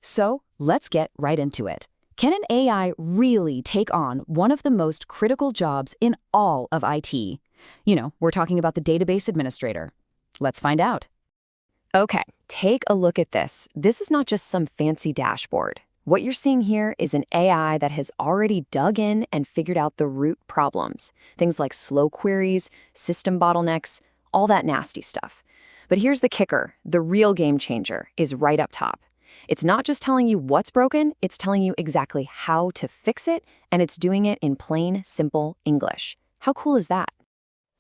So let's get right into it. Can an AI really take on one of the most critical jobs in all of IT? We're talking about the database administrator. Let's find out. Okay, take a look at this. This is not just some fancy dashboard. What you're seeing here is an AI that has already dug in and figured out the root problems. Things like slow queries, system bottlenecks, all that nasty stuff. But here's the kicker. The real game changer is right up top. It's not just telling you what's broken, it's telling you exactly how to fix it, and it's doing it in plain, simple English. How cool is that?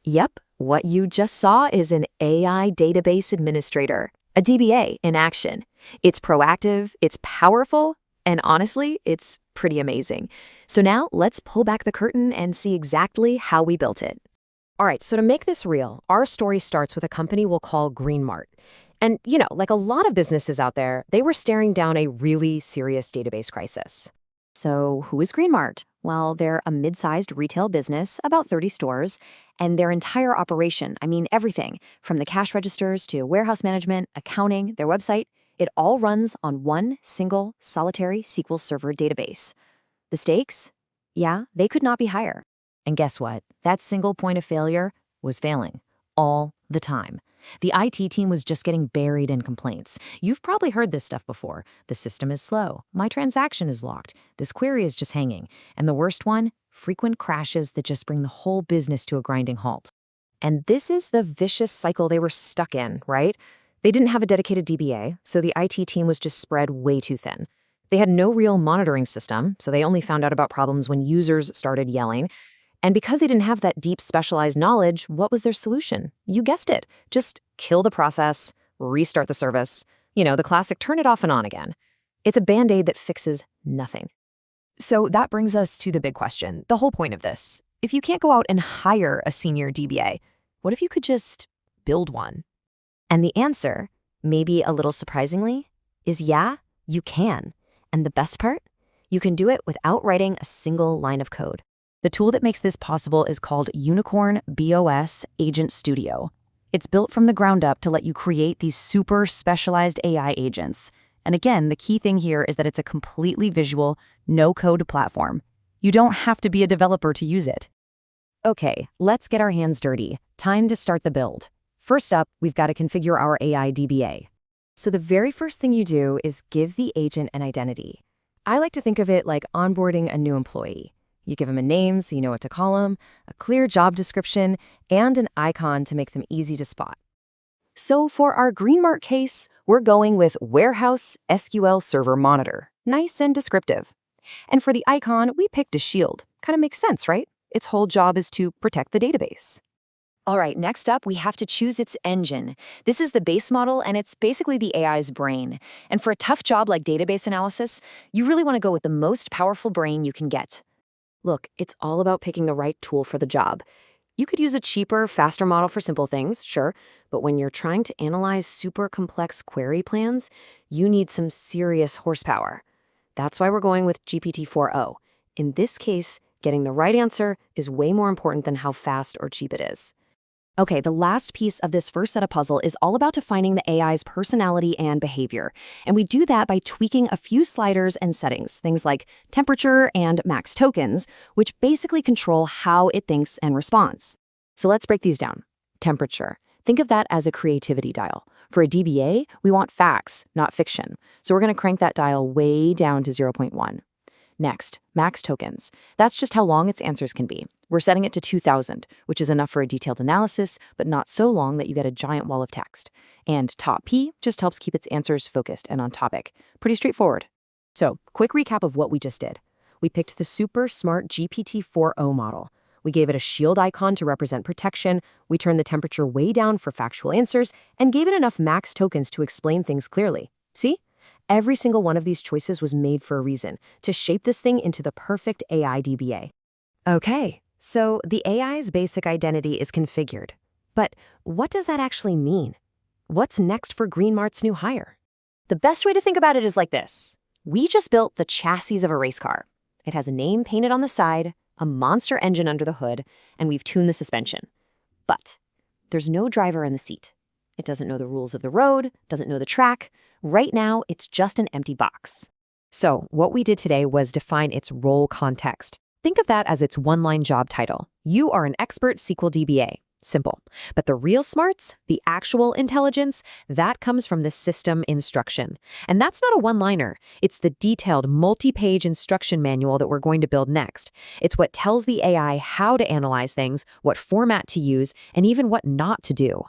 Yep, what you just saw is an AI database administrator, a DBA in action. It's proactive, it's powerful, and honestly, it's pretty amazing. So now let's pull back the curtain and see exactly how we built it. All right, so to make this real, our story starts with a company we'll call Greenmart. And, like a lot of businesses out there, they were staring down a really serious database crisis. So who is Greenmart? Well, they're a mid-sized retail business, about 30 stores, and their entire operation, everything, from the cash registers to warehouse management, accounting, their website, it all runs on one single solitary SQL Server database. The stakes? Yeah, they could not be higher. And guess what? That single point of failure was failing all the time. The IT team was just getting buried in complaints. You've probably heard this stuff before. The system is slow. My transaction is locked. This query is just hanging. And the worst one, frequent crashes that just bring the whole business to a grinding halt. And this is the vicious cycle they were stuck in, right? They didn't have a dedicated DBA, so the IT team was just spread way too thin. They had no real monitoring system, so they only found out about problems when users started yelling. And because they didn't have that deep specialized knowledge, what was their solution? You guessed it. Just kill the process, restart the service. The classic turn it off and on again. It's a Band-Aid that fixes nothing. So that brings us to the big question, the whole point of this. If you can't go out and hire a senior DBA, what if you could just build one? And the answer, maybe a little surprisingly, is yeah, you can. And the best part? You can do it without writing a single line of code. The tool that makes this possible is called Unicorn Agent Studio. It's built from the ground up to let you create these super specialized AI agents. And again, the key thing here is that it's a completely visual, no-code platform. You don't have to be a developer to use it. Okay, let's get our hands dirty. Time to start the build. First up, we've got to configure our AI DBA. So the very first thing you do is give the agent an identity. I like to think of it like onboarding a new employee. You give them a name so you know what to call them, a clear job description, and an icon to make them easy to spot. So for our Greenmart case, we're going with Warehouse SQL Server Monitor. Nice and descriptive. And for the icon, we picked a shield. Kind of makes sense, right? Its whole job is to protect the database. All right, next up, we have to choose its engine. This is the base model, and it's basically the AI's brain. And for a tough job like database analysis, you really want to go with the most powerful brain you can get. Look, it's all about picking the right tool for the job. You could use a cheaper, faster model for simple things, sure, but when you're trying to analyze super complex query plans, you need some serious horsepower. That's why we're going with GPT-4o. In this case, getting the right answer is way more important than how fast or cheap it is. Okay, the last piece of this first set of puzzle is all about defining the AI's personality and behavior. And we do that by tweaking a few sliders and settings, things like temperature and max tokens, which basically control how it thinks and responds. So let's break these down. Temperature. Think of that as a creativity dial. For a DBA, we want facts, not fiction. So we're going to crank that dial way down to 0.1. Next, max tokens. That's just how long its answers can be. We're setting it to 2,000, which is enough for a detailed analysis, but not so long that you get a giant wall of text. And top P just helps keep its answers focused and on topic. Pretty straightforward. So, quick recap of what we just did. We picked the super smart GPT-4o model. We gave it a shield icon to represent protection, we turned the temperature way down for factual answers, and gave it enough max tokens to explain things clearly. See? Every single one of these choices was made for a reason, to shape this thing into the perfect AI DBA. Okay, so the AI's basic identity is configured. But what does that actually mean? What's next for Greenmart's new hire? The best way to think about it is like this. We just built the chassis of a race car. It has a name painted on the side, a monster engine under the hood, and we've tuned the suspension. But there's no driver in the seat. It doesn't know the rules of the road, doesn't know the track. Right now, it's just an empty box. So what we did today was define its role context. Think of that as its one-line job title. You are an expert SQL DBA. Simple. But the real smarts, the actual intelligence, that comes from the system instruction. And that's not a one-liner. It's the detailed multi-page instruction manual that we're going to build next. It's what tells the AI how to analyze things, what format to use, and even what not to do.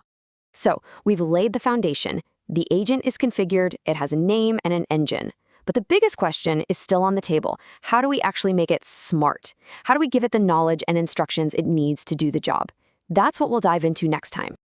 So, we've laid the foundation. The agent is configured, it has a name and an engine. But the biggest question is still on the table. How do we actually make it smart? How do we give it the knowledge and instructions it needs to do the job? That's what we'll dive into next time.